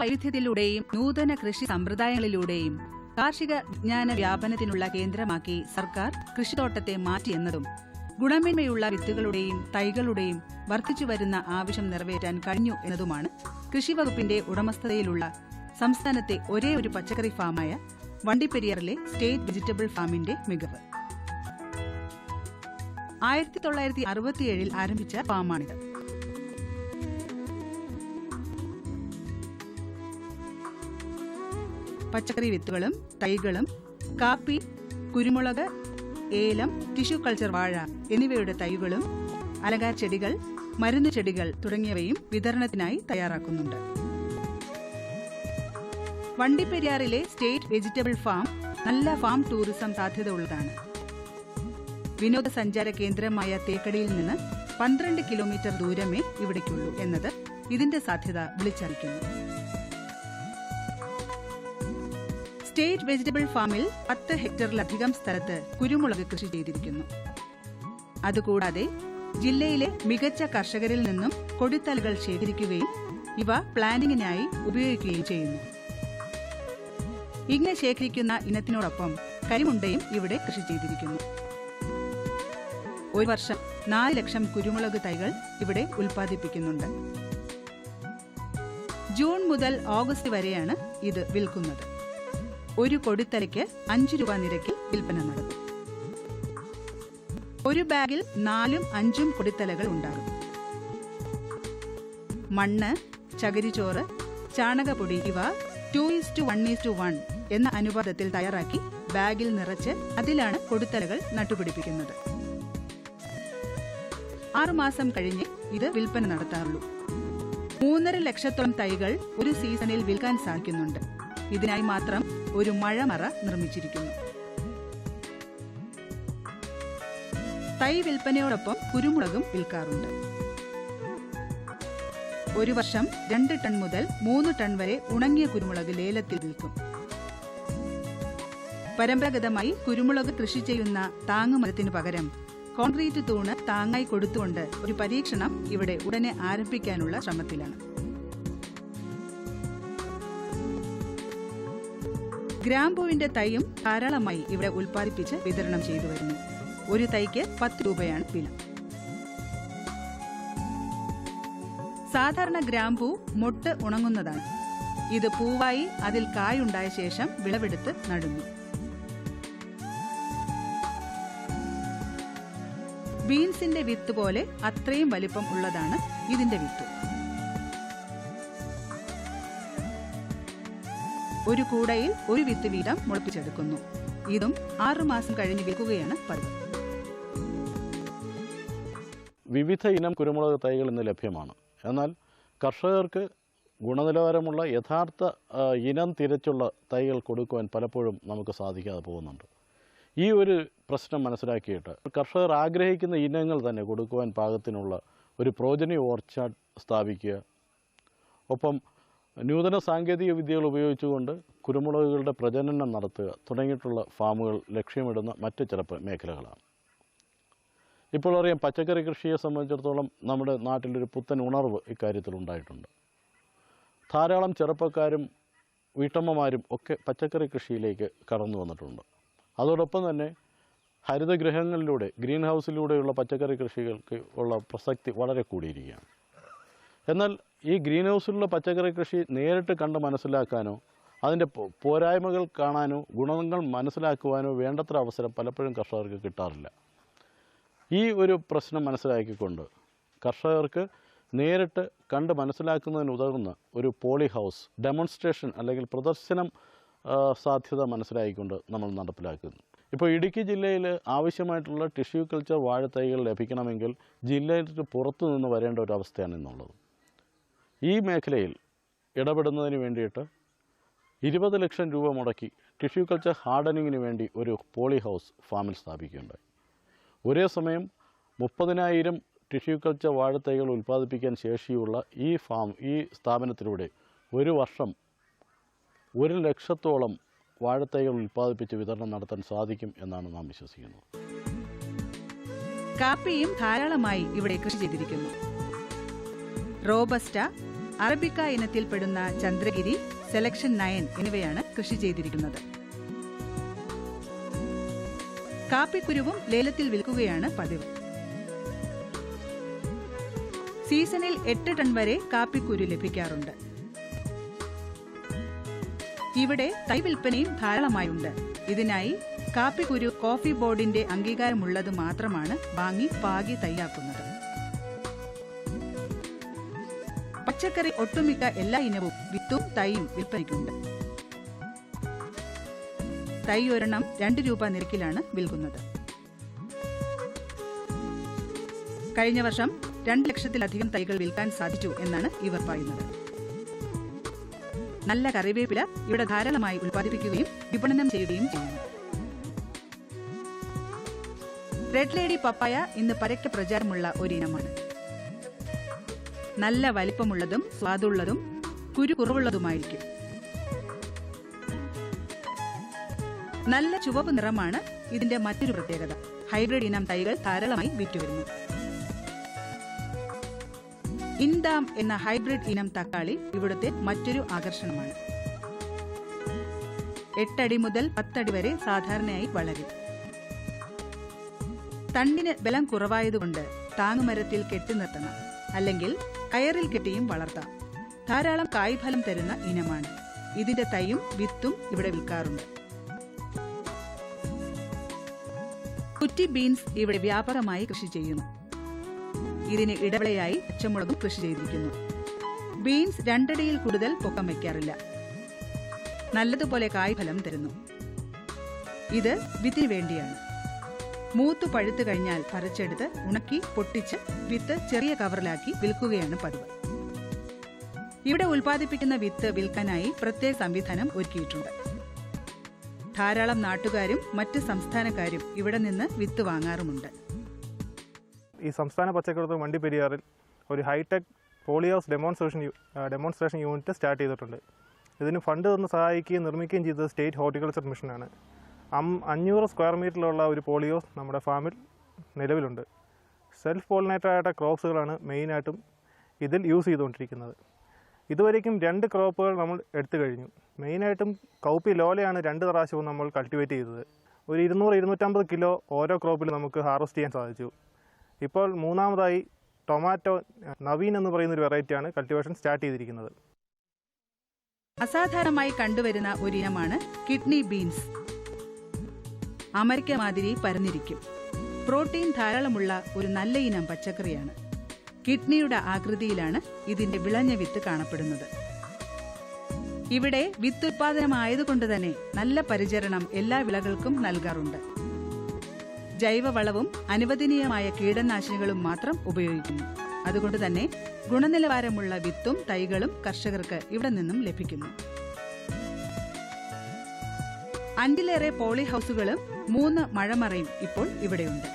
വൈവിധ്യത്തിലൂടെയും നൂതന കൃഷി സമ്പ്രദായങ്ങളിലൂടെയും കാർഷിക വിജ്ഞാന വ്യാപനത്തിനുള്ള കേന്ദ്രമാക്കി സർക്കാർ കൃഷിത്തോട്ടത്തെ മാറ്റിയെന്നതും ഗുണമേന്മയുള്ള വിത്തുകളുടെയും തൈകളുടെയും വർദ്ധിച്ചുവരുന്ന ആവശ്യം നിറവേറ്റാൻ കഴിഞ്ഞു എന്നതുമാണ് കൃഷിവകുപ്പിന്റെ ഉടമസ്ഥതയിലുള്ള സംസ്ഥാനത്തെ ഒരേ ഒരു പച്ചക്കറി ഫാമായ വണ്ടിപ്പെരിയാറിലെ സ്റ്റേറ്റ് വെജിറ്റബിൾ ഫാമിന്റെ മികവ്. 1967 ആരംഭിച്ച ഫാമാണിത്. പച്ചക്കറി വിത്തുകളും തൈകളും കാപ്പി, കുരുമുളക്, ഏലം, ടിഷ്യൂ കൾച്ചർ വാഴ എന്നിവയുടെ തൈകളും അലങ്കാര ചെടികൾ, മരുന്നു ചെടികൾ തുടങ്ങിയവയും വിതരണത്തിനായി തയ്യാറാക്കുന്നുണ്ട്. വണ്ടിപ്പെരിയാറിലെ സ്റ്റേറ്റ് വെജിറ്റബിൾ ഫാം നല്ല ഫാം ടൂറിസം സാധ്യത ഉള്ളതാണ്. വിനോദസഞ്ചാര കേന്ദ്രമായ തേക്കടിയിൽ നിന്ന് 12 കിലോമീറ്റർ ദൂരമേ ഇവിടേക്കുള്ളൂ എന്നത് ഇതിന്റെ സാധ്യത വിളിച്ചറിയിക്കുന്നു. സ്റ്റേറ്റ് വെജിറ്റബിൾ ഫാമിൽ 10 ഹെക്ടറിലധികം സ്ഥലത്ത് കുരുമുളക് കൃഷി ചെയ്തിരിക്കുന്നു. അതുകൂടാതെ ജില്ലയിലെ മികച്ച കർഷകരിൽ നിന്നും കൊടിത്തലകൾ ശേഖരിക്കുകയും ഇവ പ്ലാന്റിങ്ങിനായി ഉപയോഗിക്കുകയും ചെയ്യുന്നു. ഇങ്ങനെ ശേഖരിക്കുന്ന ഇനത്തിനോടൊപ്പം കരിമുണ്ടയും ഇവിടെ കൃഷി ചെയ്തിരിക്കുന്നു. ഒരു വർഷം 4 ലക്ഷം കുരുമുളക് തൈകൾ ഇവിടെ ഉൽപ്പാദിപ്പിക്കുന്നുണ്ട്. ജൂൺ മുതൽ ഓഗസ്റ്റ് വരെയാണ് ഇത് വിൽക്കുന്നത്. ഒരു കൊടിത്തലയ്ക്ക് 5 രൂപ നിരക്കിൽ വിൽപ്പന നടത്തും. ഒരു ബാഗിൽ 4ഉം 5ഉം കൊടിത്തലകൾ ഉണ്ടാകും. മണ്ണ്, ചകിരിച്ചോറ്, ചാണകപ്പൊടി ഇവ 2:1:1 എന്ന അനുപാതത്തിൽ തയ്യാറാക്കി ബാഗിൽ നിറച്ച് അതിലാണ് കൊടിത്തലകൾ നട്ടുപിടിപ്പിക്കുന്നത്. 6 മാസം കഴിഞ്ഞ് ഇത് വിൽപ്പന നടത്താറുള്ളൂ. 3.5 ലക്ഷത്തോളം തൈകൾ ഒരു സീസണിൽ വിൽക്കാൻ സാധിക്കുന്നുണ്ട്. ഇതിനായി മാത്രം ഒരു മഴമറ നിർമ്മിച്ചിരിക്കുന്നു. തൈ വിൽപ്പനയോടൊപ്പം കുരുമുളകും വിൽക്കാറുണ്ട്. ഒരു വർഷം 2 ടൺ മുതൽ 3 ടൺ വരെ ഉണങ്ങിയ കുരുമുളക് ലേലത്തിൽ വിൽക്കും. പരമ്പരാഗതമായി കുരുമുളക് കൃഷി ചെയ്യുന്ന താങ്ങുമരത്തിനു പകരം കോൺക്രീറ്റ് തൂണ് താങ്ങായി കൊടുത്തുകൊണ്ട് ഒരു പരീക്ഷണം ഇവിടെ ഉടനെ ആരംഭിക്കാനുള്ള ശ്രമത്തിലാണ്. ഗ്രാമ്പൂവിന്റെ തൈയും ധാരാളമായി ഇവിടെ ഉൽപ്പാദിപ്പിച്ച് വിതരണം ചെയ്തു വരുന്നു. ഒരു തൈക്ക് 10 രൂപയാണ് വില. സാധാരണ ഗ്രാമ്പൂ മൊട്ട് ഉണങ്ങുന്നതാണ്. ഇത് പൂവായി അതിൽ കായുണ്ടായ ശേഷം വിളവെടുത്ത് നടുന്നു. ബീൻസിന്റെ വിത്ത് പോലെ അത്രയും വലിപ്പം ഉള്ളതാണ് ഇതിന്റെ വിത്ത്. ഒരു കൂടയിൽ ഒരു വിത്ത് വീതം മുളപ്പിച്ചെടുക്കുന്നു. ഇതും 6 മാസം കഴിഞ്ഞ് വിൽക്കുകയാണ് പതിവ്. വിവിധ ഇനം കുരുമുളക് തൈകൾ ഇന്ന് ലഭ്യമാണ്. എന്നാൽ കർഷകർക്ക് ഗുണനിലവാരമുള്ള യഥാർത്ഥ ഇനം തിരച്ചുള്ള തൈകൾ കൊടുക്കുവാൻ പലപ്പോഴും നമുക്ക് സാധിക്കാതെ പോകുന്നുണ്ട്. ഈ ഒരു പ്രശ്നം മനസ്സിലാക്കിയിട്ട് കർഷകർ ആഗ്രഹിക്കുന്ന ഇനങ്ങൾ തന്നെ കൊടുക്കുവാൻ പാകത്തിനുള്ള ഒരു പ്രോജനി ഓർച്ചാർഡ് സ്ഥാപിക്കുക, ഒപ്പം നൂതന സാങ്കേതിക വിദ്യകൾ ഉപയോഗിച്ചുകൊണ്ട് കുരുമുളകുകളുടെ പ്രജനനം നടത്തുക തുടങ്ങിയിട്ടുള്ള ഫാമുകൾ ലക്ഷ്യമിടുന്ന മറ്റ് ചില മേഖലകളാണ്. ഇപ്പോൾ അറിയാം, പച്ചക്കറി കൃഷിയെ സംബന്ധിച്ചിടത്തോളം നമ്മുടെ നാട്ടിലൊരു പുത്തൻ ഉണർവ് ഇക്കാര്യത്തിൽ ഉണ്ടായിട്ടുണ്ട്. ധാരാളം ചെറുപ്പക്കാരും വീട്ടമ്മമാരും ഒക്കെ പച്ചക്കറി കൃഷിയിലേക്ക് കടന്നു വന്നിട്ടുണ്ട്. അതോടൊപ്പം തന്നെ ഹരിതഗൃഹങ്ങളിലൂടെ, ഗ്രീൻ ഹൗസിലൂടെയുള്ള പച്ചക്കറി കൃഷികൾക്ക് ഉള്ള പ്രസക്തി വളരെ കൂടിയിരിക്കുകയാണ്. എന്നാൽ ഈ ഗ്രീൻ ഹൗസിലുള്ള പച്ചക്കറി കൃഷി നേരിട്ട് കണ്ട് മനസ്സിലാക്കാനോ അതിൻ്റെ പോരായ്മകൾ കാണാനോ ഗുണങ്ങൾ മനസ്സിലാക്കുവാനോ വേണ്ടത്ര അവസരം പലപ്പോഴും കർഷകർക്ക് കിട്ടാറില്ല. ഈ ഒരു പ്രശ്നം മനസ്സിലാക്കിക്കൊണ്ട് കർഷകർക്ക് നേരിട്ട് കണ്ട് മനസ്സിലാക്കുന്നതിനുതകുന്ന ഒരു പോളി ഹൗസ് ഡെമോൺസ്ട്രേഷൻ അല്ലെങ്കിൽ പ്രദർശനം സാധ്യത മനസ്സിലാക്കിക്കൊണ്ട് നമ്മൾ നടപ്പിലാക്കുന്നു. ഇപ്പോൾ ഇടുക്കി ജില്ലയിൽ ആവശ്യമായിട്ടുള്ള ടിഷ്യൂ കൾച്ചർ വാഴത്തൈകൾ ലഭിക്കണമെങ്കിൽ ജില്ലയിൽ പുറത്തു നിന്ന് വരേണ്ട ഒരു അവസ്ഥയാണ് ഇന്നുള്ളത്. ഈ മേഖലയിൽ ഇടപെടുന്നതിന് വേണ്ടിയിട്ട് 20 ലക്ഷം രൂപ മുടക്കി ടിഷ്യൂ കൾച്ചർ ഹാർഡനിങ്ങിന് വേണ്ടി ഒരു പോളി ഹൗസ് ഫാമിൽ സ്ഥാപിക്കുകയുണ്ടായി. ഒരേ സമയം 30,000 ടിഷ്യൂ കൾച്ചർ വാഴത്തൈകൾ ഉൽപ്പാദിപ്പിക്കാൻ ശേഷിയുള്ള ഈ സ്ഥാപനത്തിലൂടെ ഒരു വർഷം 1 ലക്ഷത്തോളം വാഴത്തൈകൾ ഉൽപ്പാദിപ്പിച്ച് വിതരണം നടത്താൻ സാധിക്കും എന്നാണ് നാം വിശ്വസിക്കുന്നത്. കാപ്പിയും ധാരാളമായി ഇവിടെ കൃഷി ചെയ്തിരിക്കുന്നു. റോബസ്റ്റ, അറബിക്ക ഇനത്തിൽപ്പെടുന്ന ചന്ദ്രഗിരി, സെലക്ഷൻ 9 എന്നിവയാണ് കൃഷി ചെയ്തിരിക്കുന്നത്. കാപ്പിക്കുരുവും ലേലത്തിൽ വിൽക്കുകയാണ് പതിവ്. സീസണിൽ 8 ടൺ വരെ കാപ്പിക്കുരു ലഭിക്കാറുണ്ട്. ഇവിടെ തൈ വിൽപ്പനയും ധാരാളമായുണ്ട്. ഇതിനായി കാപ്പിക്കുരു കോഫി ബോർഡിന്റെ അംഗീകാരമുള്ളത് മാത്രമാണ് വാങ്ങി പാകി തയ്യാക്കുന്നത്. പച്ചക്കറി ഒട്ടുമിക്ക എല്ലാ ഇനവും വിത്തും തൈയും വിൽപ്പനയ്ക്കുണ്ട്. തൈ ഒരെണ്ണം 2 രൂപ നിരക്കിലാണ് വിൽക്കുന്നത്. കഴിഞ്ഞ വർഷം 2 ലക്ഷത്തിലധികം തൈകൾ വിൽക്കാൻ സാധിച്ചു എന്നാണ് ഇവർ പറയുന്നത്. നല്ല കറിവേപ്പില ഇവിടെ ധാരാളമായി ഉൽപ്പാദിപ്പിക്കുകയും വിപണനം ചെയ്യുകയും ചെയ്യുന്നു. റെഡ് ലേഡി പപ്പായ ഇന്ന് പരക്കെ പ്രചാരമുള്ള ഒരിനമാണ്. നല്ല വലിപ്പമുള്ളതും സ്വാദുള്ളതും കുരു കുറവുള്ളതുമായിരിക്കും. നല്ല ചുവപ്പ് നിറമാണ് ഇതിന്റെ മറ്റൊരു പ്രത്യേകത. ഹൈബ്രിഡ് ഇനം തൈകൾ ധാരാളമായി വിറ്റുവരുന്നു. ഇൻഡാം എന്ന ഹൈബ്രിഡ് ഇനം തക്കാളി ഇവിടുത്തെ മറ്റൊരു ആകർഷണമാണ്. 8 അടി മുതൽ 10 അടി വരെ സാധാരണയായി വളരും. തണ്ടിന് ബലം കുറവായതുകൊണ്ട് താങ്ങുമരത്തിൽ കെട്ടി നിർത്തണം, അല്ലെങ്കിൽ കയറിൽ കെട്ടിയും വളർത്താം. ധാരാളം കായ്ഫലം തരുന്ന ഇനമാണ്. ഇതിന്റെ തൈയും വിത്തും ഇവിടെ വിൽക്കാറുണ്ട്. കുറ്റി ബീൻസ് ഇവിടെ വ്യാപകമായി കൃഷി ചെയ്യുന്നു. ഇതിന് ഇടവിളയായി പച്ചമുളകും കൃഷി ചെയ്തിരിക്കുന്നു. ബീൻസ് 2 അടിയിൽ കൂടുതൽ പൊക്കം വയ്ക്കാറില്ല. നല്ലതുപോലെ കായ്ഫലം തരുന്നു. ഇത് വിത്തിന് വേണ്ടിയാണ്. മൂത്തു പഴുത്തു കഴിഞ്ഞാൽ പറിച്ചെടുത്ത് ഉണക്കി പൊട്ടിച്ച് വിത്ത് ചെറിയ കവറിലാക്കി വിൽക്കുകയാണ് പതിവ്. ഇവിടെ ഉൽപ്പാദിപ്പിക്കുന്ന വിത്ത് വിൽക്കാനായി പ്രത്യേക സംവിധാനം ഒരുക്കിയിട്ടുണ്ട്. ധാരാളം നാട്ടുകാരും മറ്റ് സംസ്ഥാനക്കാരും ഇവിടെ നിന്ന് വിത്ത് വാങ്ങാറുമുണ്ട്. ഈ സംസ്ഥാന പച്ചക്കറി വണ്ടിപ്പെരിയാറിൽ ഒരു hi-tech polyhouse demonstration unit start ചെയ്തിട്ടുണ്ട്. ഇതിന് ഫണ്ട് തന്ന് സഹായിക്കുകയും നിർമ്മിക്കുകയും ചെയ്തത് സ്റ്റേറ്റ് ഹോർട്ടിക്കൾച്ചർ മിഷനാണ്. 500 സ്ക്വയർ മീറ്ററിലുള്ള ഒരു പോളിഹൗസ് നമ്മുടെ ഫാമിൽ നിലവിലുണ്ട്. സെൽഫ് പോളിനേറ്റഡ് ക്രോപ്സുകളാണ് മെയിനായിട്ടും ഇതിൽ യൂസ് ചെയ്തുകൊണ്ടിരിക്കുന്നത്. ഇതുവരേക്കും 2 ക്രോപ്പുകൾ നമ്മൾ എടുത്തു കഴിഞ്ഞു. മെയിനായിട്ടും കൗപ്പി ലോലയാണ് 2 പ്രാവശ്യവും നമ്മൾ കൾട്ടിവേറ്റ് ചെയ്തത്. ഒരു 200-250 കിലോ ഓരോ ക്രോപ്പിൽ നമുക്ക് ഹാർവസ്റ്റ് ചെയ്യാൻ സാധിച്ചു. ഇപ്പോൾ 3ാമതായി ടൊമാറ്റോ നവീൻ എന്ന് പറയുന്നൊരു വെറൈറ്റിയാണ് കൾട്ടിവേഷൻ സ്റ്റാർട്ട് ചെയ്തിരിക്കുന്നത്. അസാധാരണമായി കണ്ടുവരുന്ന ഒരിനമാണ് കിഡ്നി ബീൻസ്. അമരിക്ക മാതിരി പരന്നിരിക്കും. പ്രോട്ടീൻ ധാരാളമുള്ള ഒരു നല്ല ഇനം പച്ചക്കറിയാണ്. കിഡ്നിയുടെ ആകൃതിയിലാണ് ഇതിന്റെ വിളഞ്ഞ വിത്ത് കാണപ്പെടുന്നത്. ഇവിടെ വിത്തുത്പാദനമായതുകൊണ്ട് തന്നെ നല്ല പരിചരണം എല്ലാ വിളകൾക്കും നൽകാറുണ്ട്. ജൈവവളവും അനുവദനീയമായ കീടനാശിനികളും മാത്രം ഉപയോഗിക്കുന്നു. അതുകൊണ്ട് തന്നെ ഗുണനിലവാരമുള്ള വിത്തും തൈകളും കർഷകർക്ക് ഇവിടെ നിന്നും ലഭിക്കുന്നു. 5ലേറെ പോളി ഹൗസുകളും 3 മഴമറയും ഇപ്പോൾ ഇവിടെയുണ്ട്.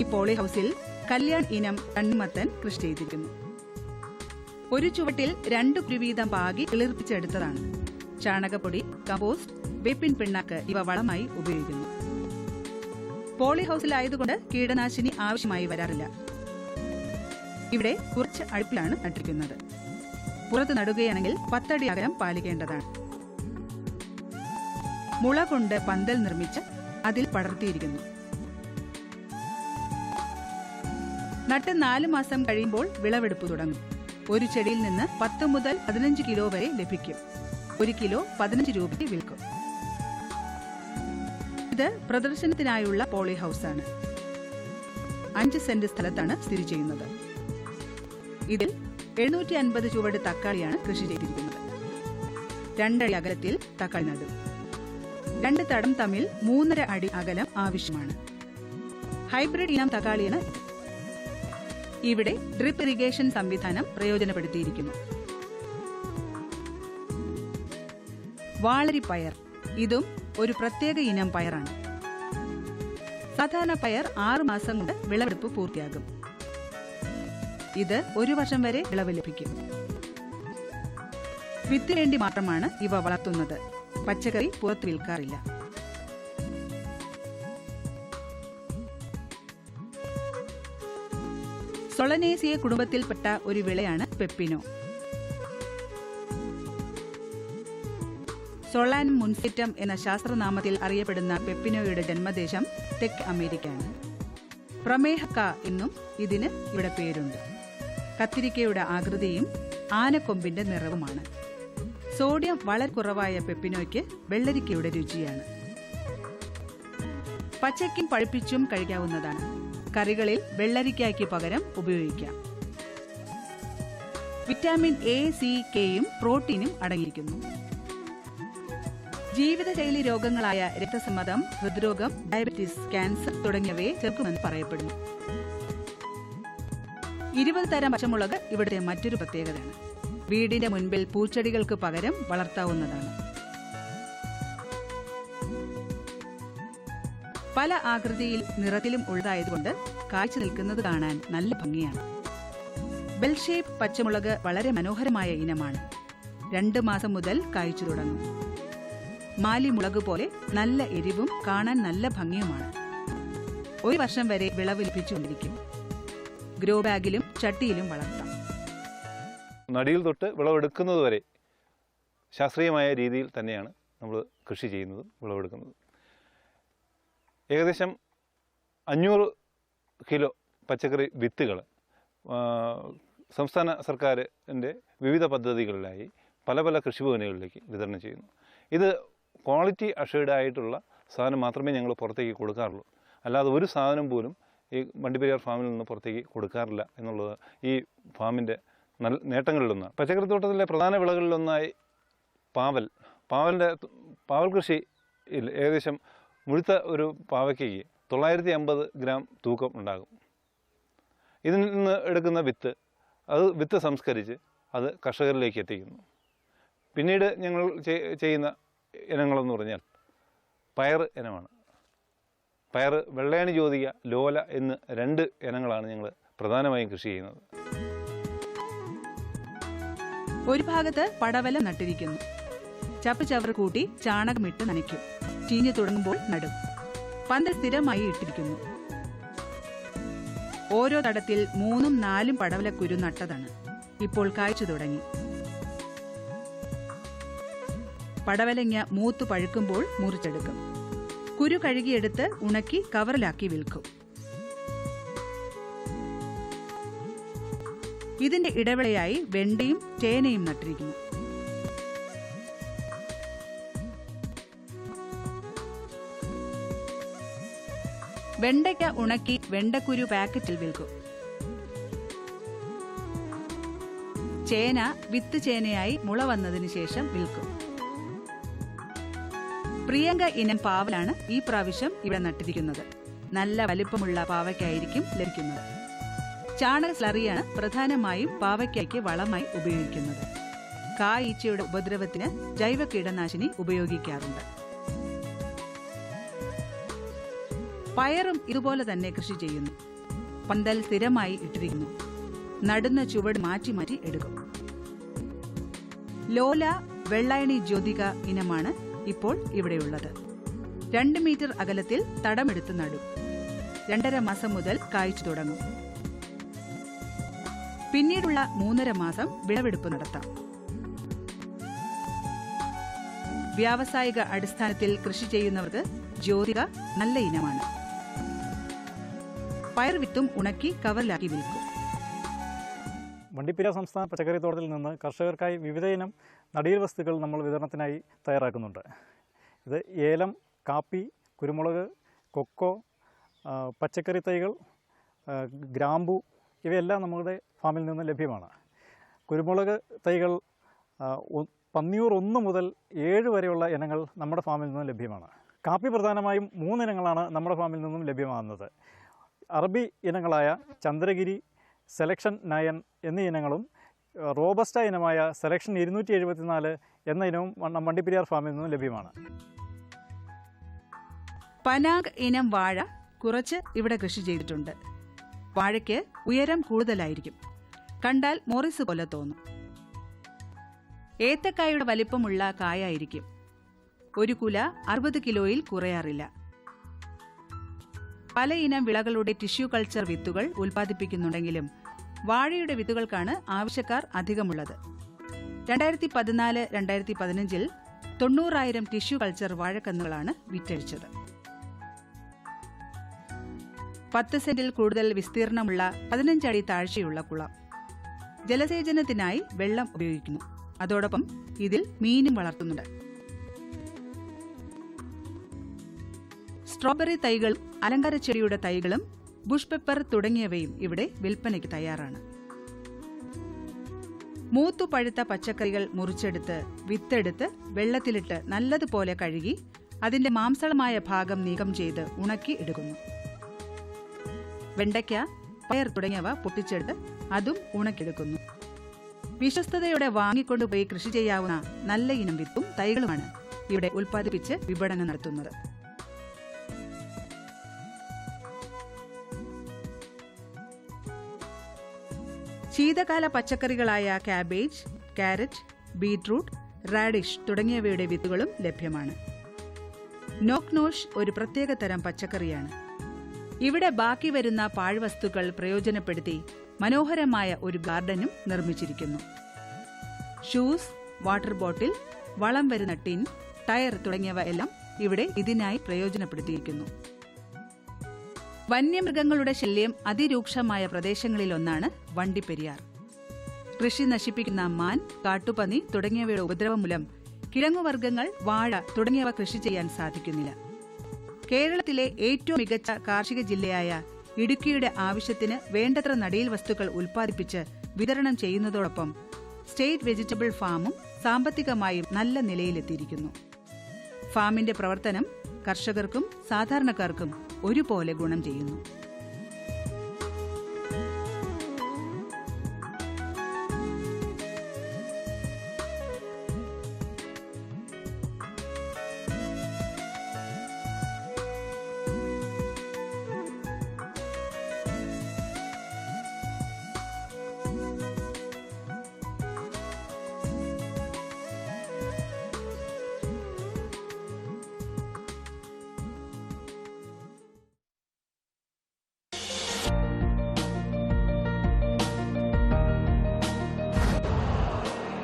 ഈ പോളി ഹൗസിൽ കല്യാൺ ഇനം തണ്ണിമത്തൻ കൃഷി ചെയ്തിരിക്കുന്നു. ഒരു ചുവട്ടിൽ 2 കുരു വീതം പാകി കിളിർപ്പിച്ചെടുത്തതാണ്. ചാണകപ്പൊടി, കമ്പോസ്റ്റ്, വേപ്പിൻ പിണ്ണാക്ക് ഇവ വളമായി ഉപയോഗിക്കുന്നു. പോളി ഹൗസിലായതുകൊണ്ട് കീടനാശിനി ആവശ്യമായി വരാറില്ല. ഇവിടെ കുറച്ച് അടുപ്പിലാണ് നട്ടിരിക്കുന്നത്. പുറത്ത് നടുകയാണെങ്കിൽ 10 അടി അകലം പാലിക്കേണ്ടതാണ്. മുള കൊണ്ട് പന്തൽ നിർമ്മിച്ച് അതിൽ പടർത്തിയിരിക്കുന്നു. നട്ട് 4 മാസം കഴിയുമ്പോൾ വിളവെടുപ്പ് തുടങ്ങും. ഒരു ചെടിയിൽ നിന്ന് 10 മുതൽ 15 കിലോ വരെ ലഭിക്കും. 1 കിലോ 15 രൂപയ്ക്ക് വിൽക്കും. ഇത് പ്രദർശനത്തിനായുള്ള പോളി ഹൗസാണ്. 5 സെന്റ് സ്ഥലത്താണ് സ്ഥിതി ചെയ്യുന്നത്. ഇതിൽ 750 ചുവട് തക്കാളിയാണ് കൃഷി ചെയ്തിരിക്കുന്നത്. 2 അടി അകലത്തിൽ തക്കാളി നടും. 2 തടം തമ്മിൽ 3.5 അടി അകലം ആവശ്യമാണ്. ഹൈബ്രിഡ് ഇനം തക്കാളിയാണ്. ഇവിടെ ഡ്രിപ്പ് ഇറിഗേഷൻ സംവിധാനം പ്രയോജനപ്പെടുത്തിയിരിക്കുന്നു. വാളരിപ്പയർ, ഇതും ഒരു പ്രത്യേക ഇനം പയറാണ്. സാധാരണ പയർ 6 മാസം കൊണ്ട് വിളവെടുപ്പ് പൂർത്തിയാകും. ഇത് 1 വർഷം വരെ വിളവ് ലഭിക്കും. വിത്തിന് വേണ്ടി മാത്രമാണ് ഇവ വളർത്തുന്നത്. പച്ചക്കറി പുറത്ത് വിൽക്കാറില്ല. സൊളനേസിയ കുടുംബത്തിൽപ്പെട്ട ഒരു വിളയാണ് പെപ്പിനോ. സൊളാൻ മുൻസിറ്റം എന്ന ശാസ്ത്രനാമത്തിൽ അറിയപ്പെടുന്ന പെപ്പിനോയുടെ ജന്മദേശം തെക്ക് അമേരിക്കയാണ്. പ്രമേഹക്ക എന്നും ഇതിന് ഇവിടെ പേരുണ്ട്. കത്തിരിക്കയുടെ ആകൃതിയും ആനക്കൊമ്പിന്റെ നിറവുമാണ്. സോഡിയം വളരെ കുറവായ പെപ്പിനോയ്ക്ക് വെള്ളരിക്കയുടെ രുചിയാണ്. പച്ചയ്ക്കും പഴുപ്പിച്ചും കഴിക്കാവുന്നതാണ്. കറികളിൽ വെള്ളരിക്കയ്ക്ക് പകരം ഉപയോഗിക്കാം. വിറ്റാമിൻ എ, സി, കെയും പ്രോട്ടീനും അടങ്ങിയിരിക്കുന്നു. ജീവിതശൈലി രോഗങ്ങളായ രക്തസമ്മർദ്ദം, ഹൃദ്രോഗം, ഡയബറ്റീസ്, ക്യാൻസർ തുടങ്ങിയവയെ ചെറുക്കുമെന്ന് പറയപ്പെടുന്നു. 20 തരം പച്ചമുളക് ഇവിടുത്തെ മറ്റൊരു പ്രത്യേകതയാണ്. വീടിന്റെ മുൻപിൽ പൂച്ചെടികൾക്ക് പകരം വളർത്താവുന്നതാണ്. പല ആകൃതിയിൽ നിറത്തിലും ഉള്ളതായതുകൊണ്ട് കാഴ്ച നിൽക്കുന്നത് കാണാൻ നല്ല ഭംഗിയാണ്. ബെൽ ഷേപ്പ് പച്ചമുളക് വളരെ മനോഹരമായ ഇനമാണ്. 2 മാസം മുതൽ കായ്ച്ചു തുടങ്ങും. മാലിമുളക് പോലെ നല്ല എരിവും കാണാൻ നല്ല ഭംഗിയുമാണ്. 1 വർഷം വരെ വിളവ് ലഭിച്ചുകൊണ്ടിരിക്കും. ഗ്രോ ബാഗിലും ചട്ടിയിലും വളർത്താം. നടിയിൽ തൊട്ട് വിളവെടുക്കുന്നത് വരെ ശാസ്ത്രീയമായ രീതിയിൽ തന്നെയാണ് നമ്മൾ കൃഷി ചെയ്യുന്നതും വിളവെടുക്കുന്നതും. ഏകദേശം 500 കിലോ പച്ചക്കറി വിത്തുകൾ സംസ്ഥാന സർക്കാരിൻ്റെ വിവിധ പദ്ധതികളിലായി പല പല കൃഷിഭവനുകളിലേക്ക് വിതരണം ചെയ്യുന്നു. ഇത് ക്വാളിറ്റി അഷ്വേർഡ് ആയിട്ടുള്ള സാധനം മാത്രമേ ഞങ്ങൾ പുറത്തേക്ക് കൊടുക്കാറുള്ളൂ. അല്ലാതെ ഒരു സാധനം പോലും ഈ വണ്ടിപ്പെരിയാർ ഫാമിൽ നിന്ന് പുറത്തേക്ക് കൊടുക്കാറില്ല എന്നുള്ളത് ഈ ഫാമിൻ്റെ നല്ല നേട്ടങ്ങളിലൊന്നാണ്. പച്ചക്കറിത്തോട്ടത്തിലെ പ്രധാന വിളകളിലൊന്നായി പാവൽ കൃഷി ഏകദേശം മുഴുത്ത ഒരു പാവയ്ക്കയ്ക്ക് 950 ഗ്രാം തൂക്കം ഉണ്ടാകും. ഇതിൽ നിന്ന് എടുക്കുന്ന വിത്ത് സംസ്കരിച്ച് അത് കർഷകരിലേക്ക് എത്തിക്കുന്നു. പിന്നീട് ഞങ്ങൾ ചെയ്യുന്ന ഇനങ്ങളെന്ന് പറഞ്ഞാൽ പയർ ഇനമാണ്. പയർ, വെള്ളയാണി ജ്യോതിക, ലോല എന്ന് 2 ഇനങ്ങളാണ് ഞങ്ങൾ പ്രധാനമായും കൃഷി ചെയ്യുന്നത്. ഒരു ഭാഗത്ത് പടവലം നട്ടിരിക്കുന്നു. ചപ്പ് ചവറ് കൂട്ടി ചാണകമിട്ട് നനയ്ക്കും. ചീഞ്ഞു തുടങ്ങുമ്പോൾ നടും. പന്തൽ സ്ഥിരമായി ഇട്ടിരിക്കുന്നു. ഓരോ തടത്തിൽ 3ഉം 4ഉം പടവലക്കുരു നട്ടതാണ്. ഇപ്പോൾ കായ്ച്ചു തുടങ്ങി. പടവലങ്ങ മൂത്തു പഴുക്കുമ്പോൾ മുറിച്ചെടുക്കും. കുരു കഴുകിയെടുത്ത് ഉണക്കി കവറിലാക്കി വിൽക്കും. ഇതിന്റെ ഇടവേളയായി വെണ്ടയും ചേനയും നട്ടിരിക്കുന്നു. വെണ്ടയ്ക്ക ഉണക്കി വെണ്ടക്കുരു പാക്കറ്റിൽ വിൽക്കും. ചേന വിത്ത് ചേനയായി മുള വന്നതിന് ശേഷം വിൽക്കും. പ്രിയങ്ക ഇനം പാവലാണ് ഈ പ്രാവശ്യം ഇവിടെ നട്ടിരിക്കുന്നത്. നല്ല വലിപ്പമുള്ള പാവയ്ക്കായിരിക്കും ലഭിക്കുന്നത്. ചാണക സ്ലറിയാണ് പ്രധാനമായും പാവയ്ക്കയ്ക്ക് വളമായി ഉപയോഗിക്കുന്നത്. കായീച്ചയുടെ ഉപദ്രവത്തിന് ജൈവ കീടനാശിനി ഉപയോഗിക്കാറുണ്ട്. പയറും ഇതുപോലെ തന്നെ കൃഷി ചെയ്യുന്നു. പന്തൽ സ്ഥിരമായി ഇട്ടിരിക്കുന്നു. നടുന്ന ചുവട് മാറ്റി മാറ്റി എടുക്കും. ലോല, വെള്ളായണി ജ്യോതിക ഇനമാണ് ഇപ്പോൾ ഇവിടെയുള്ളത്. 2 മീറ്റർ അകലത്തിൽ തടമെടുത്ത് നടും. 2.5 മാസം മുതൽ കായ്ച്ചു തുടങ്ങും. പിന്നീടുള്ള 3.5 മാസം വിളവെടുപ്പ് നടത്താം. വ്യാവസായിക അടിസ്ഥാനത്തിൽ കൃഷി ചെയ്യുന്നവർക്ക് ജ്യോതിക നല്ല ഇനമാണ്. പയർ വിത്തും ഉണക്കി കവറിലാക്കി വിൽക്കും. വണ്ടിപ്പെരിയാർ സംസ്ഥാന പച്ചക്കറിത്തോട്ടത്തിൽ നിന്ന് കർഷകർക്കായി വിവിധയിനം നടീൽ വസ്തുക്കൾ നമ്മൾ വിതരണത്തിനായി തയ്യാറാക്കുന്നുണ്ട്. ഇത് ഏലം, കാപ്പി, കുരുമുളക്, കൊക്കോ, പച്ചക്കറി തൈകൾ, ഗ്രാമ്പു ഇവയെല്ലാം നമ്മുടെ ഫാമിൽ നിന്ന് ലഭ്യമാണ്. കുരുമുളക് തൈകൾ പന്നിയൂർ 1 മുതൽ 7 വരെയുള്ള ഇനങ്ങൾ നമ്മുടെ ഫാമിൽ നിന്നും ലഭ്യമാണ്. കാപ്പി പ്രധാനമായും 3 ഇനങ്ങളാണ് നമ്മുടെ ഫാമിൽ നിന്നും ലഭ്യമാകുന്നത്. അറബി ഇനങ്ങളായ ചന്ദ്രഗിരി, സെലക്ഷൻ 9 എന്നീ ഇനങ്ങളും റോബസ്റ്റ ഇനമായ സെലക്ഷൻ 274 എന്ന ഇനവും വണ്ടിപ്പെരിയാർ ഫാമിൽ നിന്നും ലഭ്യമാണ്. പനാഗ് ഇനം വാഴ കുറച്ച് ഇവിടെ കൃഷി ചെയ്തിട്ടുണ്ട്. വാഴയ്ക്ക് ഉയരം കൂടുതലായിരിക്കും. കണ്ടാൽ മോറിസ് പോലെ തോന്നും. ഏത്തക്കായുടെ വലിപ്പമുള്ള കായായിരിക്കും. ഒരു കുല 60 കിലോയിൽ കുറയാറില്ല. പല ഇനം വിളകളുടെ ടിഷ്യൂ കൾച്ചർ വിത്തുകൾ ഉൽപ്പാദിപ്പിക്കുന്നുണ്ടെങ്കിലും വാഴയുടെ വിത്തുകൾക്കാണ് ആവശ്യക്കാർ അധികമുള്ളത്. 2014-2015 90,000 ടിഷ്യൂ കൾച്ചർ വാഴക്കന്നുകളാണ് വിറ്റഴിച്ചത്. 10 സെന്റിൽ കൂടുതൽ വിസ്തീർണമുള്ള 15 അടി താഴ്ചയുള്ള കുളം. ജലസേചനത്തിനായി വെള്ളം ഉപയോഗിക്കുന്നു. അതോടൊപ്പം ഇതിൽ മീനും വളർത്തുന്നുണ്ട്. സ്ട്രോബെറി തൈകൾ, അലങ്കാര ചെടിയുടെ തൈകളും ബുഷ് പെപ്പർ തുടങ്ങിയവയും ഇവിടെ വിൽപ്പനയ്ക്ക് തയ്യാറാണ്. മൂത്തു പഴുത്ത പച്ചക്കറികൾ മുറിച്ചെടുത്ത് വിത്തെടുത്ത് വെള്ളത്തിലിട്ട് നല്ലതുപോലെ കഴുകി അതിന്റെ മാംസളമായ ഭാഗം നീക്കം ചെയ്ത് ഉണക്കി എടുക്കുന്നു. വെണ്ടയ്ക്ക, പയർ തുടങ്ങിയവ പൊട്ടിച്ചെടുത്ത് അതും ഉണക്കിയെടുക്കുന്നു. വിശ്വസ്തയോടെ വാങ്ങിക്കൊണ്ടുപോയി കൃഷി ചെയ്യാവുന്ന നല്ല ഇനം വിത്തും തൈകളുമാണ് ഇവിടെ ഉൽപ്പാദിപ്പിച്ച് വിപണനം നടത്തുന്നത്. ശീതകാല പച്ചക്കറികളായ കാബേജ്, കാരറ്റ്, ബീറ്റ്റൂട്ട്, റാഡിഷ് തുടങ്ങിയവയുടെ വിത്തുകളും ലഭ്യമാണ്. നോക്നോഷ് ഒരു പ്രത്യേക തരം പച്ചക്കറിയാണ്. ഇവിടെ ബാക്കി വരുന്ന പാഴ്വസ്തുക്കൾ പ്രയോജനപ്പെടുത്തി മനോഹരമായ ഒരു ഗാർഡനും നിർമ്മിച്ചിരിക്കുന്നു. ഷൂസ്, വാട്ടർ ബോട്ടിൽ, വളം വരുന്ന ടിൻ, ടയർ തുടങ്ങിയവ എല്ലാം ഇവിടെ ഇതിനായി പ്രയോജനപ്പെടുത്തിയിരിക്കുന്നു. വന്യമൃഗങ്ങളുടെ ശല്യം അതിരൂക്ഷമായ പ്രദേശങ്ങളിലൊന്നാണ് വണ്ടിപ്പെരിയാർ. കൃഷി നശിപ്പിക്കുന്ന മാൻ, കാട്ടുപന്നി തുടങ്ങിയവയുടെ ഉപദ്രവം മൂലം കിഴങ്ങുവർഗ്ഗങ്ങൾ, വാഴ തുടങ്ങിയവ കൃഷി ചെയ്യാൻ സാധിക്കുന്നില്ല. കേരളത്തിലെ ഏറ്റവും മികച്ച കാർഷിക ജില്ലയായ ഇടുക്കിയുടെ ആവശ്യത്തിന് വേണ്ടത്ര നടീൽ വസ്തുക്കൾ ഉൽപ്പാദിപ്പിച്ച് വിതരണം ചെയ്യുന്നതോടൊപ്പം സ്റ്റേറ്റ് വെജിറ്റബിൾ ഫാമും സാമ്പത്തികമായും നല്ല നിലയിലെത്തിയിരിക്കുന്നു. ഫാമിന്റെ പ്രവർത്തനം കർഷകർക്കും സാധാരണക്കാർക്കും ഒരുപോലെ ഗുണം ചെയ്യുന്നു.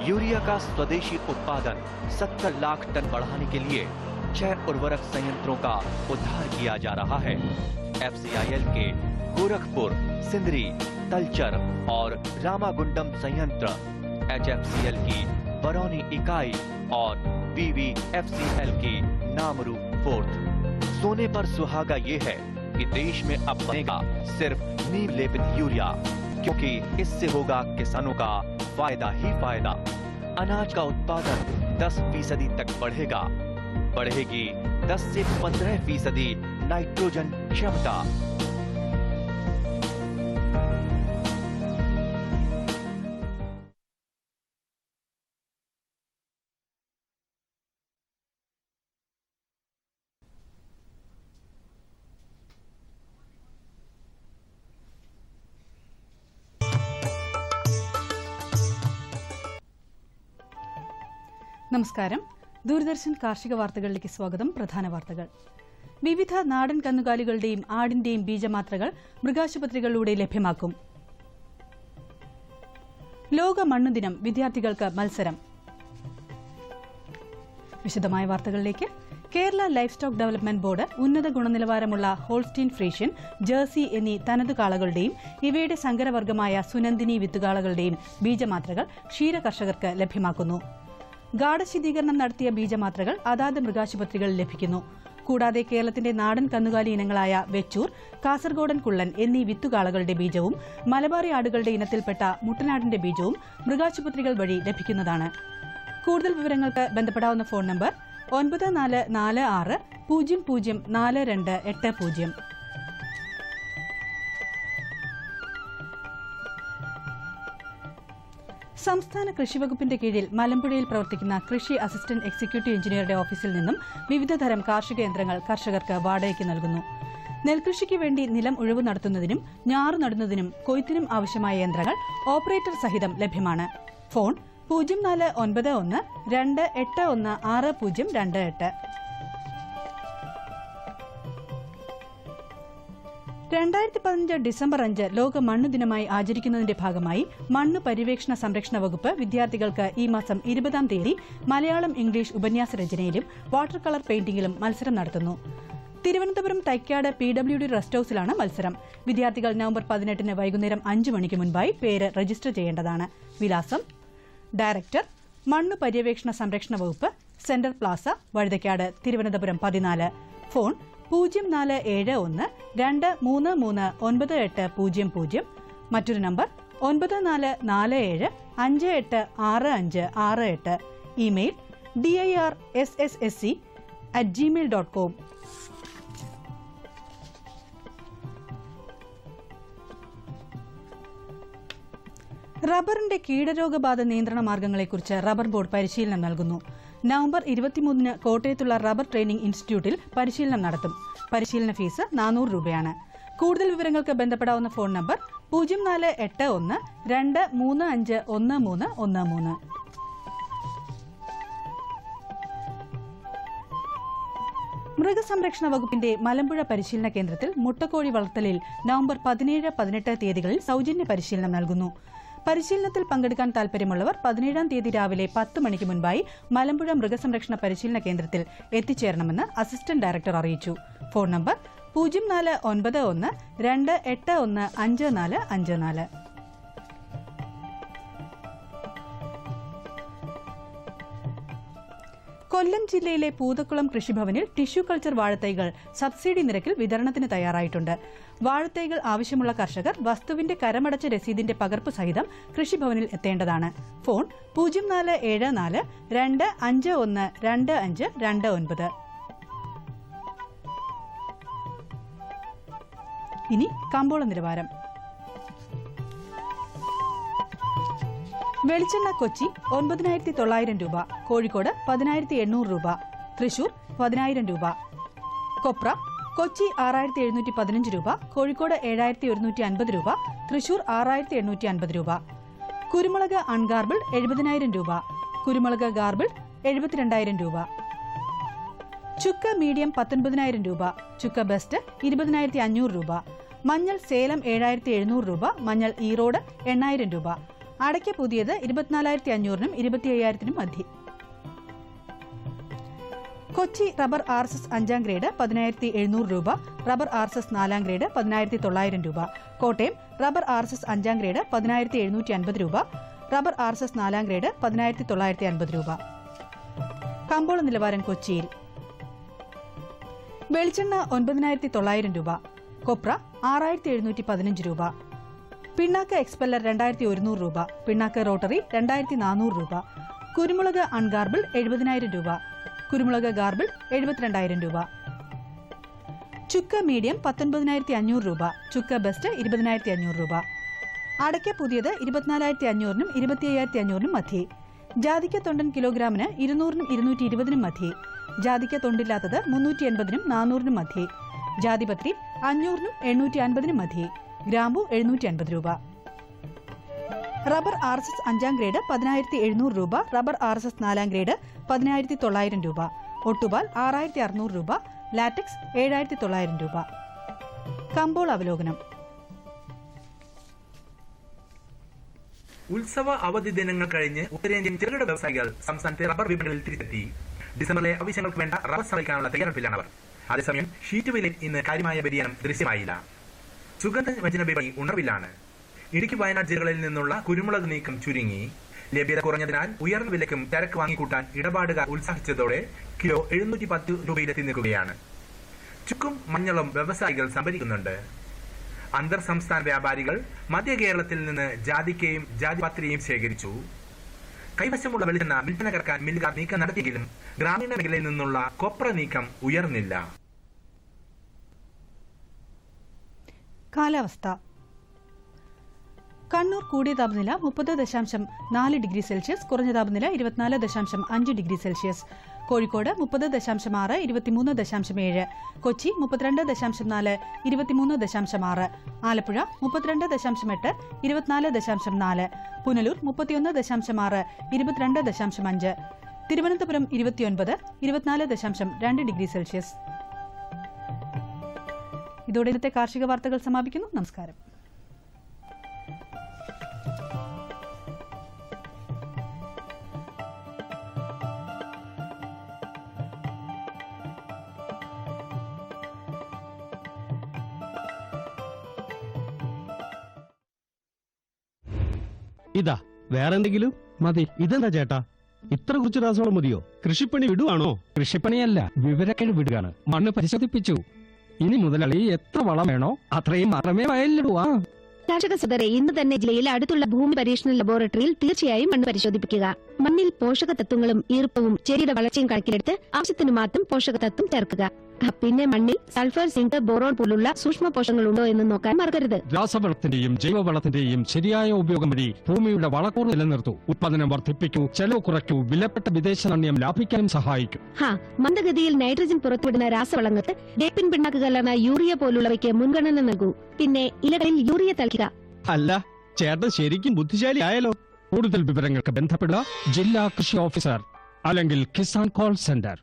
यूरिया का स्वदेशी उत्पादन 70 लाख टन बढ़ाने के लिए 6 उर्वरक संयंत्रों का उद्धार किया जा रहा है। FCIL के गोरखपुर, सिंदरी, तलचर और रामागुंडम संयंत्र, HFCL की बरौनी इकाई और BVFCL की नामरू फोर्थ। सोने पर सुहागा ये है कि देश में अब बनेगा सिर्फ नीम लेपित यूरिया, क्योंकि इससे होगा किसानों का फायदा ही फायदा। अनाज का उत्पादन 10% तक बढ़ेगा। बढ़ेगी 10 से 15% नाइट्रोजन क्षमता। നമസ്കാരം. ദൂരദർശൻ കാർഷിക വാർത്തകളിലേക്ക് സ്വാഗതം. പ്രധാന വാർത്തകൾ. വിവിധ നാടൻ കന്നുകാലികളുടെയും ആടിന്റെയും ബീജമാത്രകൾ മൃഗാശുപത്രികളിലൂടെ ലഭ്യമാക്കും. ലോക മണ്ണുദിനം, വിദ്യാർത്ഥികൾക്ക് മത്സരം. വിശദമായ വാർത്തകളിലേക്ക്. Kerala life stock development board ഉന്നത ഗുണനിലവാരമുള്ള ഹോൾസ്റ്റീൻ ഫ്രീഷ്യൻ, ജേഴ്സി എന്നീ തനതു കാളകളുടെയും ഇവയുടെ സങ്കരവർഗമായ സുനന്ദിനി വിത്തുകാളകളുടെയും ബീജമാത്രകൾ ക്ഷീര കർഷകർക്ക് ലഭ്യമാക്കുന്നു. ഗാഢശീതീകരണം നടത്തിയ ബീജമാത്രകൾ അതാത് മൃഗാശുപത്രികളിൽ ലഭിക്കുന്നു. കൂടാതെ കേരളത്തിന്റെ നാടൻ കന്നുകാലി ഇനങ്ങളായ വെച്ചൂർ, കാസർഗോഡൻ കുള്ളൻ എന്നീ വിത്തുകാളകളുടെ ബീജവും മലബാറി ആടുകളുടെ ഇനത്തിൽപ്പെട്ട മുട്ടനാടിന്റെ ബീജവും മൃഗാശുപത്രികൾ വഴി ലഭിക്കുന്നതാണ്. കൂടുതൽ വിവരങ്ങൾക്ക് ബന്ധപ്പെടാവുന്ന ഫോൺ നമ്പർ 9446004280. സംസ്ഥാന കൃഷിവകുപ്പിന്റെ കീഴിൽ മലമ്പുഴയിൽ പ്രവർത്തിക്കുന്ന കൃഷി അസിസ്റ്റന്റ് എക്സിക്യൂട്ടീവ് എഞ്ചിനീയറുടെ ഓഫീസിൽ നിന്നും വിവിധതരം കാർഷിക യന്ത്രങ്ങൾ കർഷകർക്ക് വാടകയ്ക്ക് നൽകുന്നു. നെൽകൃഷിക്ക് വേണ്ടി നിലം ഉഴവ് നടത്തുന്നതിനും ഞാറു നടുന്നതിനും കൊയ്ത്തിനും ആവശ്യമായ യന്ത്രങ്ങൾ ഓപ്പറേറ്റർ സഹിതം ലഭ്യമാണ്. ഫോൺ 049128160028. 2015 ഡിസംബർ 5 ലോക മണ്ണ് ദിനമായി ആചരിക്കുന്നതിന്റെ ഭാഗമായി മണ്ണ് പര്യവേക്ഷണ സംരക്ഷണ വകുപ്പ് വിദ്യാർത്ഥികൾക്ക് ഈ മാസം 20-ാം തീയതി മലയാളം ഇംഗ്ലീഷ് ഉപന്യാസ രചനയിലും വാട്ടർ കളർ പെയിന്റിംഗിലും മത്സരം നടത്തുന്നു. തിരുവനന്തപുരം തൈക്കാട് PWD റെസ്റ്റ് ഹൌസിലാണ് മത്സരം. വിദ്യാർത്ഥികൾ നവംബർ 18-ന് വൈകുന്നേരം 5 മണിക്ക് മുൻപായി പേര് രജിസ്റ്റർ ചെയ്യേണ്ടതാണ്. വിലാസം: ഡയറക്ടർ, മണ്ണ് പര്യവേക്ഷണ സംരക്ഷണ വകുപ്പ്, centre Plaza, Vazhuthacaud, Thiruvananthapuram 14. Phone 0432339800. മറ്റൊരു നമ്പർ 9447586568. Email dirssc@gmail.com. റബ്ബറിന്റെ കീടരോഗബാധ നിയന്ത്രണ മാർഗങ്ങളെക്കുറിച്ച് റബ്ബർ ബോർഡ് പരിശീലനം നൽകുന്നു. നവംബർ 23-ന് കോട്ടയത്തുള്ള റബ്ബർ ട്രെയിനിംഗ് ഇൻസ്റ്റിറ്റ്യൂട്ടിൽ പരിശീലനം നടത്തും. പരിശീലന ഫീസ് 400 രൂപയാണ്. കൂടുതൽ വിവരങ്ങൾക്ക് ബന്ധപ്പെടാവുന്ന ഫോൺ നമ്പർ 048123511313. മൃഗസംരക്ഷണ വകുപ്പിന്റെ മലമ്പുഴ പരിശീലന കേന്ദ്രത്തിൽ മുട്ടക്കോഴി വളർത്തലിൽ നവംബർ 17-18 തീയതികളിൽ സൗജന്യ പരിശീലനം നൽകുന്നു. പരിശീലനത്തിൽ പങ്കെടുക്കാൻ താൽപര്യമുള്ളവർ 17-ാം തീയതി രാവിലെ 10 മണിക്ക് മുൻപായി മലമ്പുഴ മൃഗസംരക്ഷണ പരിശീലന കേന്ദ്രത്തിൽ എത്തിച്ചേരണമെന്ന് അസിസ്റ്റന്റ് ഡയറക്ടർ അറിയിച്ചു. Phone number 049128155454. കൊല്ലം ജില്ലയിലെ പൂതക്കുളം കൃഷിഭവനിൽ ടിഷ്യൂ കൾച്ചർ വാഴത്തൈകൾ സബ്സിഡി നിരക്കിൽ വിതരണത്തിന് തയ്യാറായിട്ടുണ്ട്. വാഴത്തൈകൾ ആവശ്യമുള്ള കർഷകർ വസ്തുവിന്റെ കരമടച്ച രസീതിന്റെ പകർപ്പ് സഹിതം കൃഷിഭവനിൽ എത്തേണ്ടതാണ്. ഫോൺ 047425122529. ഇനി കമ്പോള നിലവാരം. വെളിച്ചെണ്ണ കൊച്ചി 9900 രൂപ, കോഴിക്കോട് 10800 രൂപ, തൃശൂർ 10000 രൂപ. കൊപ്ര കൊച്ചി 6715 രൂപ, കോഴിക്കോട് 7150 രൂപ, തൃശൂർ 6850 രൂപ. കുരുമുളക് അൺഗാർബിൾഡ് 70000 രൂപ, കുരുമുളക് ഗാർബിൾഡ് 72000 രൂപ. ചുക്ക് മീഡിയം 19000 രൂപ, ചുക്ക് ബെസ്റ്റ് 20500 രൂപ. മഞ്ഞൾ സേലം 7700 രൂപ, മഞ്ഞൾ ഈറോഡ് 8000 രൂപ. അടയ്ക്ക പുതിയത് 24500-നും 25000-നും മധ്യേ. കൊച്ചി റബ്ബർ RSS 5-ാം ഗ്രേഡ് 10700 രൂപ, റബ്ബർ RSS 4-ാം ഗ്രേഡ് 10900 രൂപ. കോട്ടയം റബ്ബർ RSS 5-ാം ഗ്രേഡ് 10750 രൂപ, റബ്ബർ RSS 4-ാം ഗ്രേഡ് 10950 രൂപ. കമ്പോള നിലവാരം കൊച്ചിയിൽ. വെളിച്ചെണ്ണ 9900 രൂപ, കൊപ്ര 6715 രൂപ, പിണ്ണാക്ക് എക്സ്പെല്ലർ 2100 രൂപ, പിണ്ണാക്ക് റോട്ടറി 2400 രൂപ. കുരുമുളക് അൺഗാർബിൾഡ് 70000 രൂപ, കുരുമുളക് ഗാർബിൾഡ് 72000 രൂപ. ചുക്ക് മീഡിയം 19500 രൂപ, ചുക്ക് ബെസ്റ്റ് 20500 രൂപ. അടയ്ക്ക പുതിയത് 24500-നും 25500-നും മധ്യേ. ജാതിക്ക തൊണ്ടൻ കിലോഗ്രാമിന് 200-നും 220-നും മധ്യേ. ജാതിക്ക തൊണ്ടില്ലാത്തത് 380-നും 400-നും മധ്യേ. ജാതിപത്രി 500-നും 850-നും മധ്യേ. ഗ്രാമ്പു 750 രൂപ. റബ്ബർ RSS 5-ാം ഗ്രേഡ് 10700 രൂപ, റബ്ബർ RSS 4-ാം ഗ്രേഡ് 10900 രൂപ. ഒട്ടുപാൽ 6600 രൂപ, ലാറ്റക്സ് 7900 രൂപ. കമ്പോള അവലോകനം. ഉത്സവ അവധി ദിനങ്ങൾ കഴിഞ്ഞ് ഉത്തരേന്ത്യൻ ചെറുകിട വ്യവസായികൾ സംസ്ഥാനത്തെ റബ്ബർ വിപണികളിൽ തിരിച്ചെത്തി. ഡിസംബറിലെ ആവശ്യങ്ങൾക്ക് വേണ്ട റബ്ബർ സപ്ലൈക്കാനുള്ള തയ്യാറെടുപ്പിലാണ് അവർ. അതേസമയം ഷീറ്റ് വിലയിൽ ഇന്ന് കാര്യമായ വ്യതിയാനം ദൃശ്യമായില്ല. സുഗന്ധവ്യഞ്ജന വിപണി ഉണർവിലാണ്. ഇടുക്കി വയനാട് ജില്ലകളിൽ നിന്നുള്ള കുരുമുളക് നീക്കം ചുരുങ്ങി. ലഭ്യത കുറഞ്ഞതിനാൽ ഉയർന്ന വിലയ്ക്കും ചരക്ക് വാങ്ങിക്കൂട്ടാൻ ഇടപാടുകാർ ഉത്സാഹിച്ചതോടെ കിലോ 710 രൂപയിലെത്തി നിൽക്കുകയാണ്. ചുക്കും മഞ്ഞളും വ്യവസായികൾ സംഭരിക്കുന്നുണ്ട്. അന്തർ സംസ്ഥാന വ്യാപാരികൾ മധ്യ കേരളത്തിൽ നിന്ന് ജാതിക്കയും ജാതിപത്രിയും ശേഖരിച്ചു. കൈവശമുള്ള വെളിച്ചെണ്ണ വിൽപ്പന കറക്കാൻ മില്ലുകാർ നീക്കം നടത്തിയെങ്കിലും ഗ്രാമീണ മേഖലയിൽ നിന്നുള്ള കൊപ്ര നീക്കം ഉയർന്നില്ല. കാലാവസ്ഥ. കണ്ണൂർ കൂടിയ താപനില 30.4 ഡിഗ്രി സെൽഷ്യസ്, കുറഞ്ഞ താപനില 24.5 degree Celsius. Kozhikode 30.6, 23.7. Kochi 32.4, 23.6. Alappuzha 32.8, 24.4. Punalur 31.6, 22.5. Thiruvananthapuram 29, 24.2 degree Celsius. ഇതോടെ ഇന്നത്തെ കാർഷിക വാർത്തകൾ സമാപിക്കുന്നു. നമസ്കാരം. ഇതാ വേറെന്തെങ്കിലും മതി. ഇതെന്താ ചേട്ടാ, ഇത്ര കുറച്ച് രാസവളം മതിയോ? കൃഷിപ്പണി വിടുവാണോ? കൃഷിപ്പണിയല്ല, വിവരക്കേട് വിടുകയാണ്. മണ്ണ് പരിശോധിപ്പിച്ചു. ഇനി മുതലാളി എത്ര വളം വേണോ അത്രയും മാത്രമേ വയലിലിടുവാ. കർഷക സദരെ ഇന്ന് തന്നെ ജില്ലയിൽ അടുത്തുള്ള ഭൂമി പരീക്ഷണ ലബോറട്ടറിയിൽ തീർച്ചയായും മണ്ണ് പരിശോധിപ്പിക്കുക. മണ്ണിൽ പോഷക തത്വങ്ങളും ഈർപ്പവും ചെടിയുടെ വളർച്ചയും കണക്കിലെടുത്ത് ആവശ്യത്തിന് മാത്രം പോഷക തത്വം ചേർക്കുക. പിന്നെ മണ്ണിൽ സൾഫർ, സിങ്ക്, ബോറോൺ പോലുള്ള സൂക്ഷ്മ പോഷകങ്ങൾ ഉണ്ടോ എന്ന് നോക്കാൻ മറക്കരുത്. രാസവളത്തിന്റെയും ജൈവവളത്തിന്റെയും ശരിയായ ഉപയോഗം വഴി ഭൂമിയുടെ വളക്കൂറ് നിലനിർത്തൂ, ഉത്പാദനം വർദ്ധിപ്പിക്കൂ, ചെലവ് കുറയ്ക്കൂ, വിലപ്പെട്ട വിദേശ നാണ്യം ലാഭിക്കാനും സഹായിക്കും. മന്ദഗതിയിൽ നൈട്രജൻ പുറത്തുവിടുന്ന രാസവളങ്ങൾക്ക് വേപ്പിൻ പിണ്ണാക്ക് കലർന്ന യൂറിയ പോലുള്ളവയ്ക്ക് മുൻഗണന നൽകൂ. പിന്നെ ഇലകളിൽ യൂറിയ തളിക്കുക. അല്ല, ചേട്ടൻ ശരിക്കും ബുദ്ധിശാലി ആയാലോ. കൂടുതൽ വിവരങ്ങൾക്ക് ബന്ധപ്പെടുക ജില്ലാ കൃഷി ഓഫീസർ അല്ലെങ്കിൽ കിസാൻ കോൾ സെന്റർ.